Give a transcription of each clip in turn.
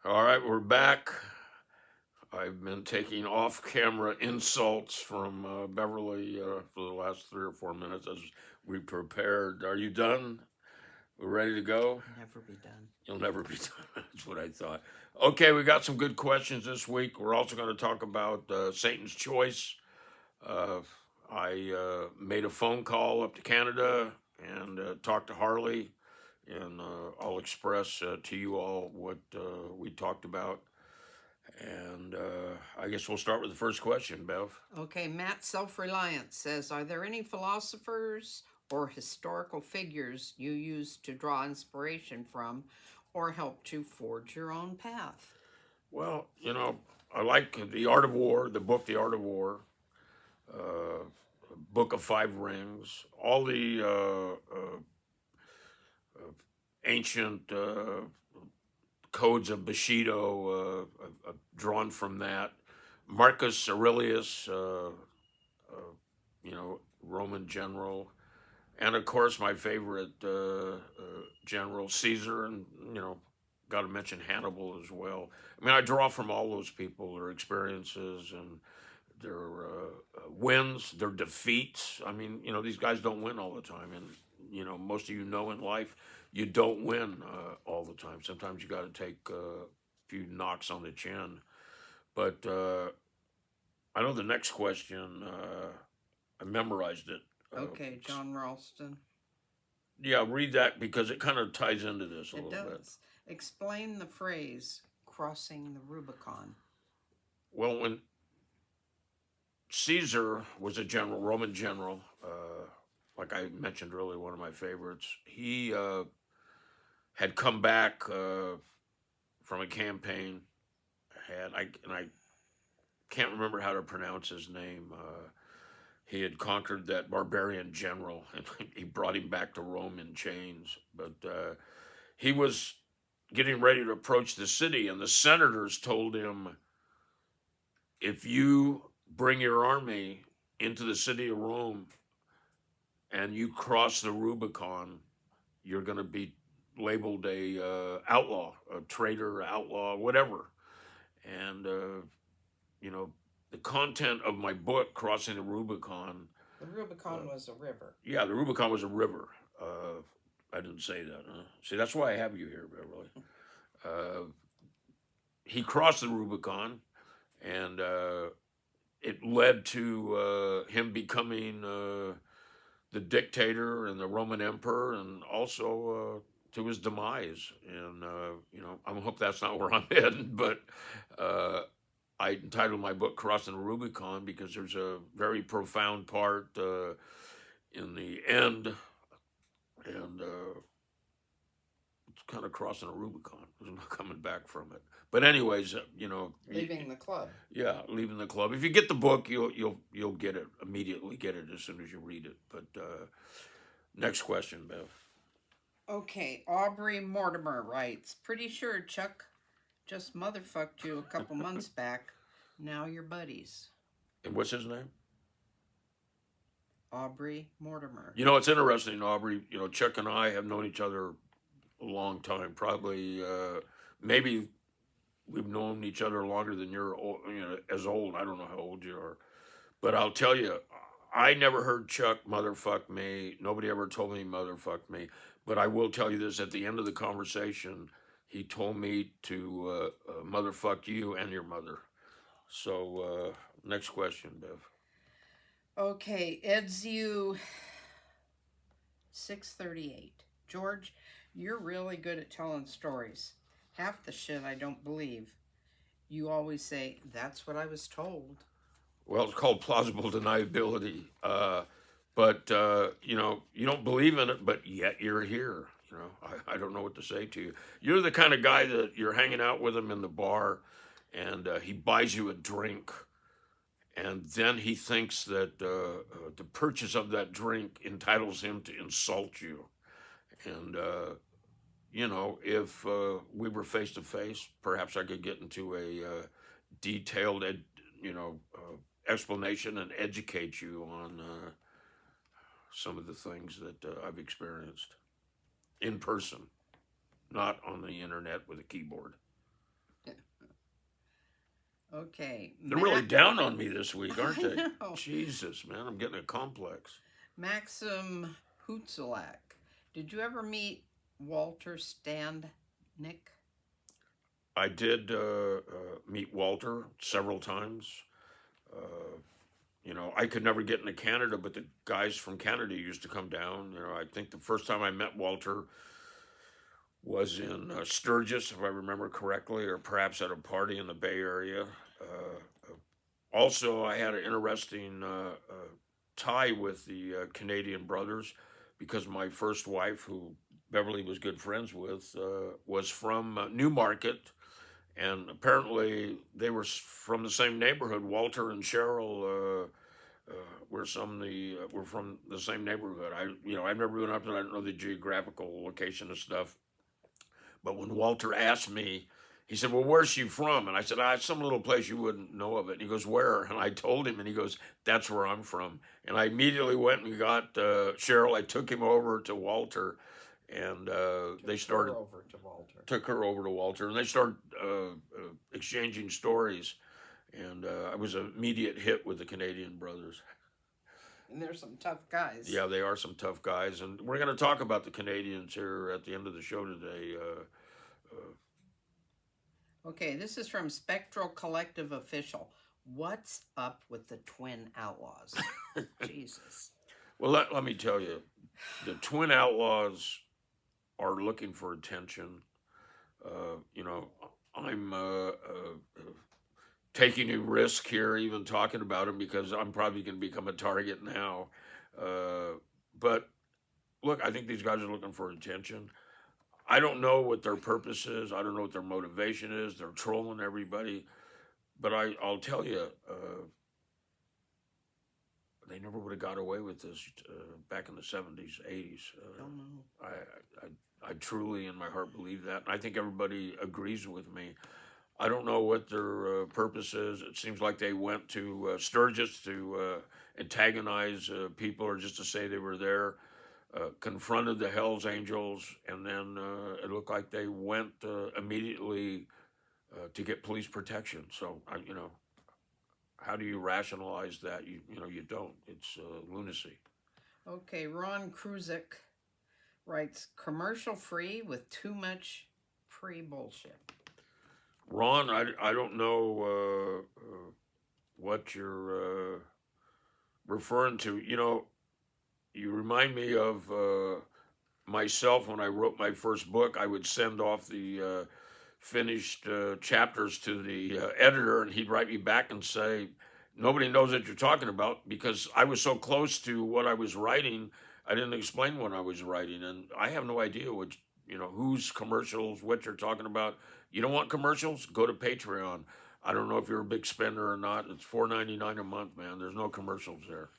All right, we're back. I've been taking off-camera insults from Beverly for the last 3 or 4 minutes as we prepared. Are you done? We're ready to go? Never be done. You'll never be done. That's what I thought. Okay, we got some good questions this week. We're also going to talk about Satan's Choice. Uh, I made a phone call up to Canada and talked to Harley, and I'll express to you all what we talked about. And I guess we'll start with the first question, Bev. Okay, Matt Self-Reliance says, are there any philosophers or historical figures you use to draw inspiration from or help to forge your own path? Well, I like The Art of War, the book The Art of War, uh, Book of Five Rings, all the ancient codes of Bushido drawn from that. Marcus Aurelius, Roman general, and of course my favorite general Caesar, and got to mention Hannibal as well. I mean, I draw from all those people, their experiences and their wins, their defeats. I mean, these guys don't win all the time, and most of in life, you don't win all the time. Sometimes you got to take a few knocks on the chin. But I know the next question. I memorized it. Okay, John Ralston. Yeah, read that because it kind of ties into this a It little bit. does. Explain the phrase crossing the Rubicon. Well, when Caesar was a general, Roman general, like I mentioned earlier, one of my favorites, he had come back from a campaign. I can't remember how to pronounce his name. He had conquered that barbarian general, and he brought him back to Rome in chains. But he was getting ready to approach the city, and the senators told him, if you bring your army into the city of Rome and you cross the Rubicon, you're going to be labeled a outlaw, a traitor, outlaw, whatever. And the content of my book, Crossing the Rubicon. The Rubicon was a river. Yeah, the Rubicon was a river. I didn't say that. Huh? See, that's why I have you here, Beverly. He crossed the Rubicon, and it led to him becoming the dictator and the Roman emperor, and also to his demise. And I hope that's not where I'm heading, but I entitled my book "Crossing the Rubicon" because there's a very profound part in the end, and it's kind of crossing a Rubicon. There's no coming back from it. But anyways, leaving the club. Yeah, leaving the club. If you get the book, you'll get it immediately. Get it as soon as you read it. But next question, Bev. Okay, Aubrey Mortimer writes, pretty sure Chuck just motherfucked you a couple months back. Now you're buddies. And what's his name? Aubrey Mortimer. It's interesting, Aubrey. Chuck and I have known each other a long time. Probably, maybe we've known each other longer than you're, as old. I don't know how old you are, but I'll tell you, I never heard Chuck motherfuck me. Nobody ever told me motherfuck me. But I will tell you this: at the end of the conversation, he told me to motherfuck you and your mother. So, next question, Bev. Okay, Edziu 638. George, you're really good at telling stories. Half the shit I don't believe. You always say, that's what I was told. Well, it's called plausible deniability. But you don't believe in it, but yet you're here. I don't know what to say to you. You're the kind of guy that you're hanging out with him in the bar, and he buys you a drink, and then he thinks that the purchase of that drink entitles him to insult you. And if we were face to face, perhaps I could get into a detailed, explanation and educate you on some of the things that I've experienced in person, not on the internet with a keyboard. Okay. They're really down on me this week, aren't I they? know. Jesus, man, I'm getting a complex. Maxim Hutzelack. Did you ever meet Walter Standnick? I did meet Walter several times. Uh, you know, I could never get into Canada, but the guys from Canada used to come down. You know, I think the first time I met Walter was in Sturgis, if I remember correctly, or perhaps at a party in the Bay Area. Also, I had an interesting tie with the Canadian brothers because my first wife, who Beverly was good friends with, was from Newmarket, and apparently they were from the same neighborhood. Walter and Cheryl were from the same neighborhood. I've never been up there. I don't know the geographical location of stuff. But when Walter asked me, he said, "Well, where's she from?" And I said, "It's some little place you wouldn't know of it." And he goes, "Where?" And I told him, and he goes, "That's where I'm from." And I immediately went and got Cheryl. I took him over to Walter, and they started took her over to Walter, and they started exchanging stories. And I was an immediate hit with the Canadian brothers. And there's some tough guys. Yeah, they are some tough guys, and we're going to talk about the Canadians here at the end of the show today. Okay, this is from Spectral Collective Official. What's up with the Twin Outlaws? Jesus. Well, let me tell you, the Twin Outlaws are looking for attention. You know, I'm taking a risk here, even talking about them, because I'm probably going to become a target now. But look, I think these guys are looking for attention. I don't know what their purpose is. I don't know what their motivation is. They're trolling everybody. But I'll tell you, they never would have got away with this back in the 70s, 80s. Don't know. I truly, in my heart, believe that. And I think everybody agrees with me. I don't know what their purpose is. It seems like they went to Sturgis to antagonize people or just to say they were there. Confronted the Hells Angels, and then it looked like they went immediately to get police protection. So, how do you rationalize that? You don't. It's lunacy. Okay, Ron Kruzik writes, commercial free with too much pre-bullshit. Ron, I don't know what you're referring to. You remind me of myself when I wrote my first book. I would send off the finished chapters to the editor, and he'd write me back and say, "Nobody knows what you're talking about," because I was so close to what I was writing. I didn't explain what I was writing, and I have no idea whose commercials, what you're talking about. You don't want commercials? Go to Patreon. I don't know if you're a big spender or not. It's $4.99 a month, man. There's no commercials there.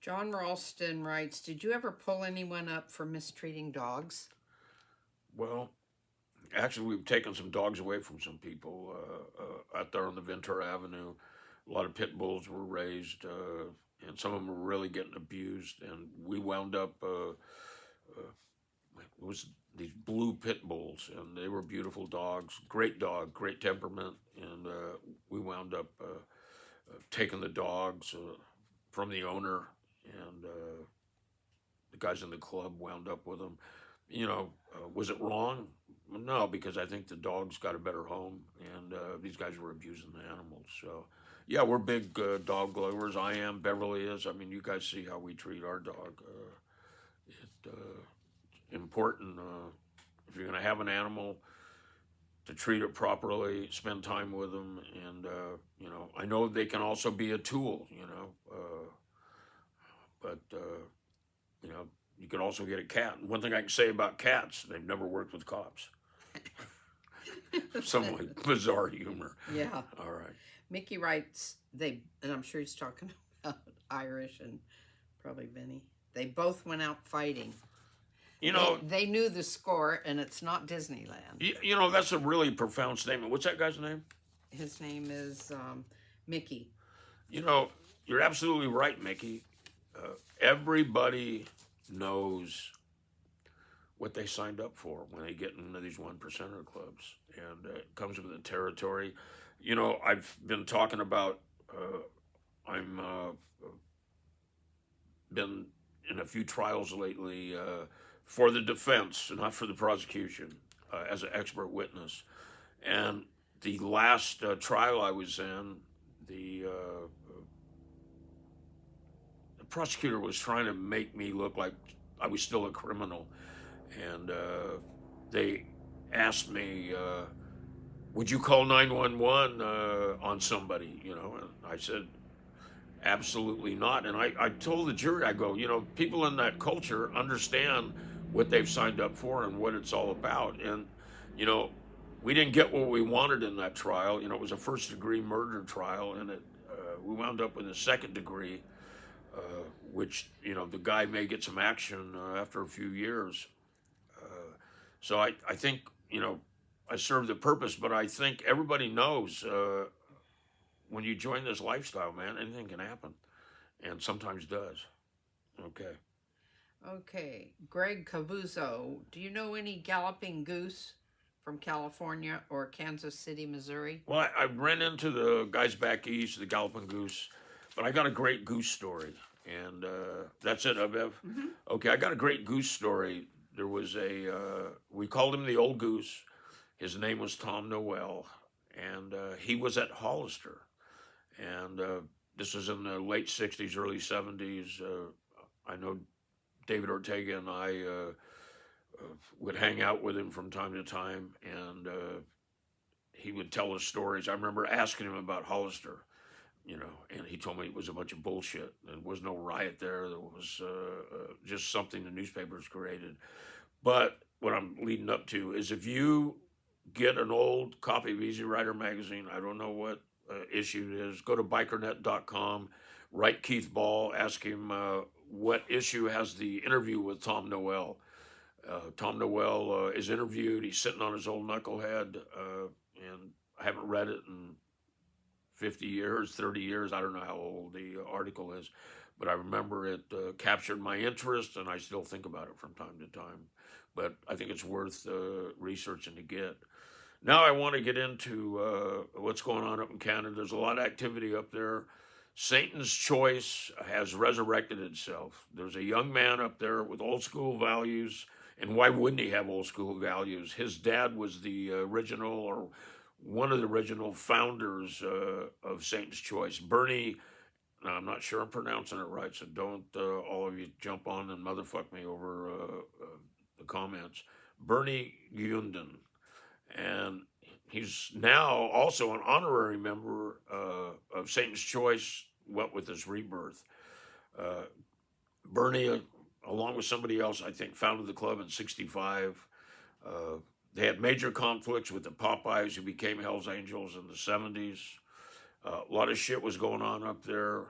John Ralston writes, did you ever pull anyone up for mistreating dogs? Well, actually, we've taken some dogs away from some people out there on the Ventura Avenue. A lot of pit bulls were raised, and some of them were really getting abused. And we wound up, it was these blue pit bulls, and they were beautiful dogs, great temperament. And we wound up taking the dogs from the owner, and the guys in the club wound up with them. Was it wrong? No, because I think the dogs got a better home, and these guys were abusing the animals. So, yeah, we're big dog lovers. I am. Beverly is. I mean, you guys see how we treat our dog. It's important if you're going to have an animal to treat it properly, spend time with them, and I know they can also be a tool. But you can also get a cat. And one thing I can say about cats, they've never worked with cops. Some like bizarre humor. Yeah. All right. Mickey writes, and I'm sure he's talking about Irish and probably Vinny. They both went out fighting. They knew the score, and it's not Disneyland. That's a really profound statement. What's that guy's name? His name is Mickey. You're absolutely right, Mickey. Everybody knows what they signed up for when they get into these one percenter clubs, and it comes with the territory. I've been talking about. I'm been in a few trials lately for the defense, not for the prosecution, as an expert witness. And the last trial I was in, the prosecutor was trying to make me look like I was still a criminal, and they asked me, "Would you call 911 on somebody?" And I said, "Absolutely not." And I told the jury, I go, people in that culture understand what they've signed up for and what it's all about. And you know, we didn't get what we wanted in that trial. It was a first degree murder trial, and we wound up with a second degree, uh, which the guy may get some action after a few years. So I think I served the purpose, but I think everybody knows when you join this lifestyle, man, anything can happen, and sometimes does. Okay. Okay, Greg Cavuzzo, do you know any galloping goose from California or Kansas City, Missouri? Well, I ran into the guys back east, the Galloping Goose, but I got a great goose story, and that's it, Bev. Mm-hmm. Okay, I got a great goose story. There was we called him the Old Goose. His name was Tom Noel, and he was at Hollister, and this was in the late '60s, early '70s. I know David Ortega and I would hang out with him from time to time, and he would tell us stories. I remember asking him about Hollister, and he told me it was a bunch of bullshit. There was no riot there. There was just something the newspapers created. But what I'm leading up to is if you get an old copy of Easy Rider magazine, I don't know what issue it is, go to bikernet.com, write Keith Ball, ask him what issue has the interview with Tom Noel. Tom Noel is interviewed. He's sitting on his old knucklehead, and I haven't read it in 50 years, 30 years. I don't know how old the article is, but I remember it captured my interest, and I still think about it from time to time. But I think it's worth researching to get. Now I want to get into what's going on up in Canada. There's a lot of activity up there. Satan's Choice has resurrected itself. There's a young man up there with old school values, and why wouldn't he have old school values? His dad was the original, or one of the original founders of Satan's Choice. Bernie, now I'm not sure I'm pronouncing it right, so don't all of you jump on and motherfuck me over the comments. Bernie Guindon. And he's now also an honorary member of Satan's Choice, what with his rebirth. Bernie, along with somebody else, I think, founded the club in '65. They had major conflicts with the Popeyes, who became Hell's Angels in the '70s. A lot of shit was going on up there.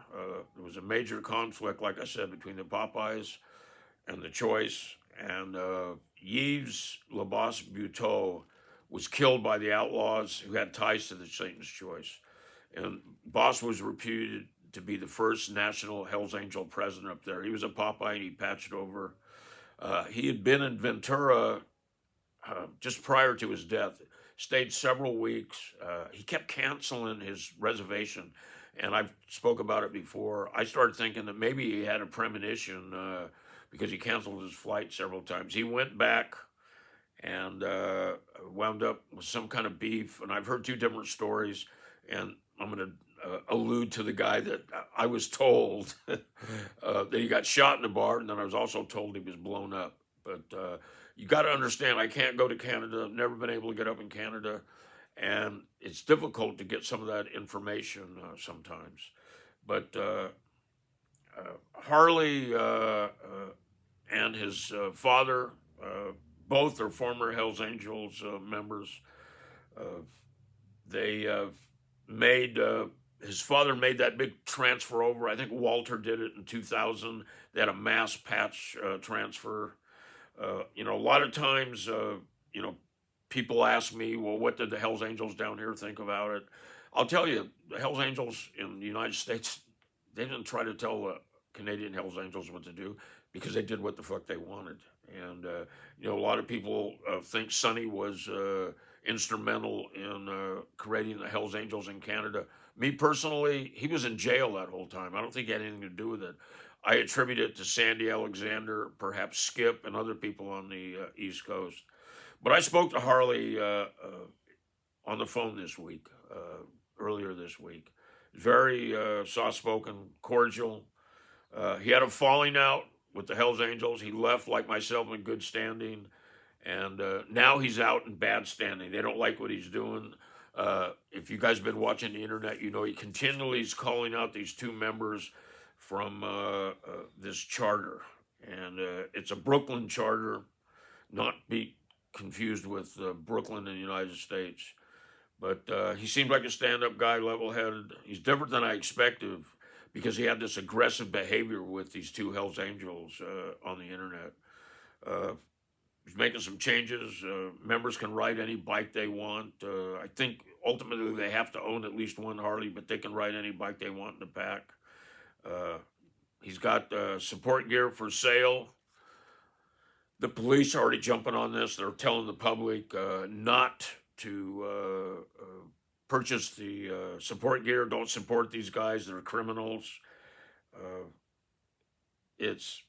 There was a major conflict, like I said, between the Popeyes and the Choice. And Yves Labos Buteau was killed by the Outlaws, who had ties to the Satan's Choice. And Boss was reputed to be the first national Hell's Angel president up there. He was a Popeye, and he patched over. He had been in Ventura just prior to his death, stayed several weeks. He kept canceling his reservation, and I've spoke about it before. I started thinking that maybe he had a premonition because he canceled his flight several times. He went back and wound up with some kind of beef, and I've heard two different stories, and I'm going to allude to the guy that I was told that he got shot in the bar, and then I was also told he was blown up. But you got to understand, I can't go to Canada. I've never been able to get up in Canada, and it's difficult to get some of that information sometimes. But Harley and his father, both are former Hells Angels members. They made his father made that big transfer over. I think Walter did it in 2000. They had a mass patch transfer. A lot of times, people ask me, well, what did the Hells Angels down here think about it? I'll tell you, the Hells Angels in the United States, they didn't try to tell the Canadian Hells Angels what to do, because they did what the fuck they wanted. And you know, a lot of people think Sonny was instrumental in creating the Hells Angels in Canada. Me personally, he was in jail that whole time. I don't think he had anything to do with it. I attribute it to Sandy Alexander, perhaps Skip, and other people on the East Coast. But I spoke to Harley on the phone this week, earlier this week. Very soft spoken, cordial. He had a falling out with the Hells Angels. He left, like myself, in good standing. And now he's out in bad standing. They don't like what he's doing. If you guys have been watching the internet, you know he continually is calling out these two members from this charter. And it's a Brooklyn charter, not be confused with Brooklyn in the United States. But he seemed like a stand-up guy, level-headed. He's different than I expected because he had this aggressive behavior with these two Hells Angels on the internet. He's making some changes. Members can ride any bike they want. I think ultimately they have to own at least one Harley, but they can ride any bike they want in the pack. He's got support gear for sale. The police are already jumping on this. They're telling the public not to purchase the support gear. Don't support these guys. They're criminals. It's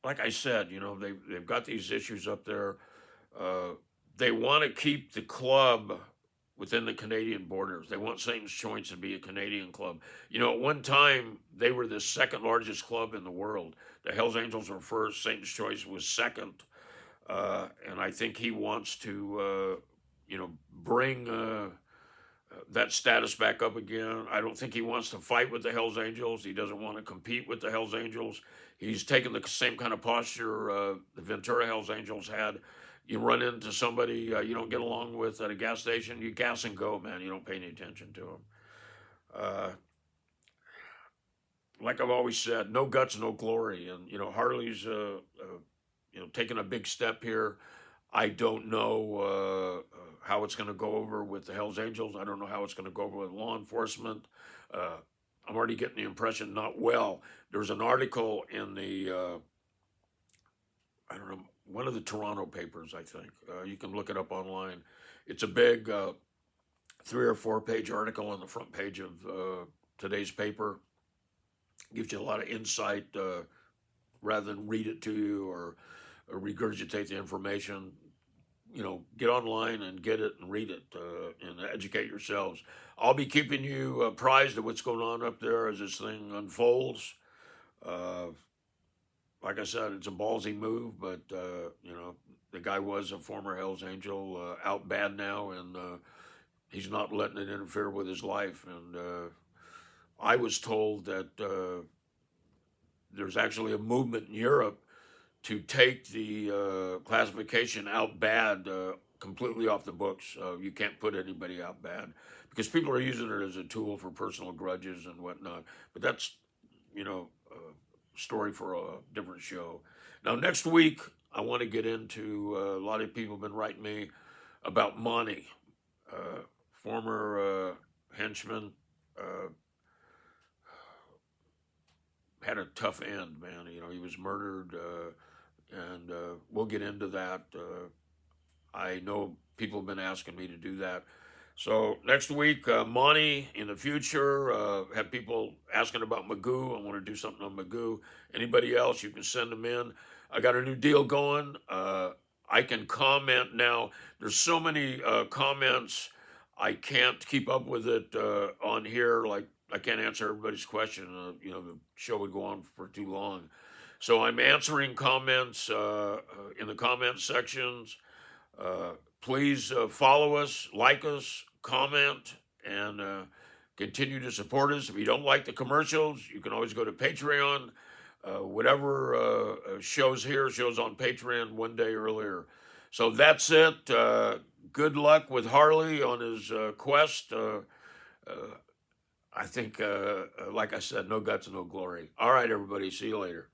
like I said, you know, they've got these issues up there. They want to keep the club within the Canadian borders. They want Satan's Choice to be a Canadian club. You know, at one time, they were the second largest club in the world. The Hells Angels were first, Satan's Choice was second. And I think he wants to, you know, bring that status back up again. I don't think he wants to fight with the Hells Angels. He doesn't want to compete with the Hells Angels. He's taken the same kind of posture the Ventura Hells Angels had. You run into somebody you don't get along with at a gas station, you gas and go, man. You don't pay any attention to them. Like I've always said, no guts, no glory. And, you know, Harley's, you know, taking a big step here. I don't know how it's going to go over with the Hells Angels. I don't know how it's going to go over with law enforcement. I'm already getting the impression not well. There's an article in the, I don't know, one of the Toronto papers, I think. You can look it up online. It's a big 3 or 4 page article on the front page of today's paper. Gives you a lot of insight rather than read it to you or regurgitate the information. You know, get online and get it and read it and educate yourselves. I'll be keeping you apprised of what's going on up there as this thing unfolds. Like I said, it's a ballsy move, but, you know, the guy was a former Hells Angel, out bad now, and he's not letting it interfere with his life. And I was told that there's actually a movement in Europe to take the classification out bad completely off the books. You can't put anybody out bad because people are using it as a tool for personal grudges and whatnot. But that's, you know, story for a different show. Now, next week, I want to get into a lot of people have been writing me about Monty, former henchman, had a tough end, man. You know, he was murdered, and we'll get into that. I know people have been asking me to do that. So next week, Monty in the future, have people asking about Magoo. I want to do something on Magoo. Anybody else, you can send them in. I got a new deal going. I can comment now. There's so many comments. I can't keep up with it on here. Like, I can't answer everybody's question. You know, the show would go on for too long. So I'm answering comments in the comment sections. Please follow us, like us, comment, and continue to support us. If you don't like the commercials, you can always go to Patreon. Whatever shows here shows on Patreon one day earlier. So that's it. Good luck with Harley on his quest. I think, like I said, no guts, no glory. All right, everybody. See you later.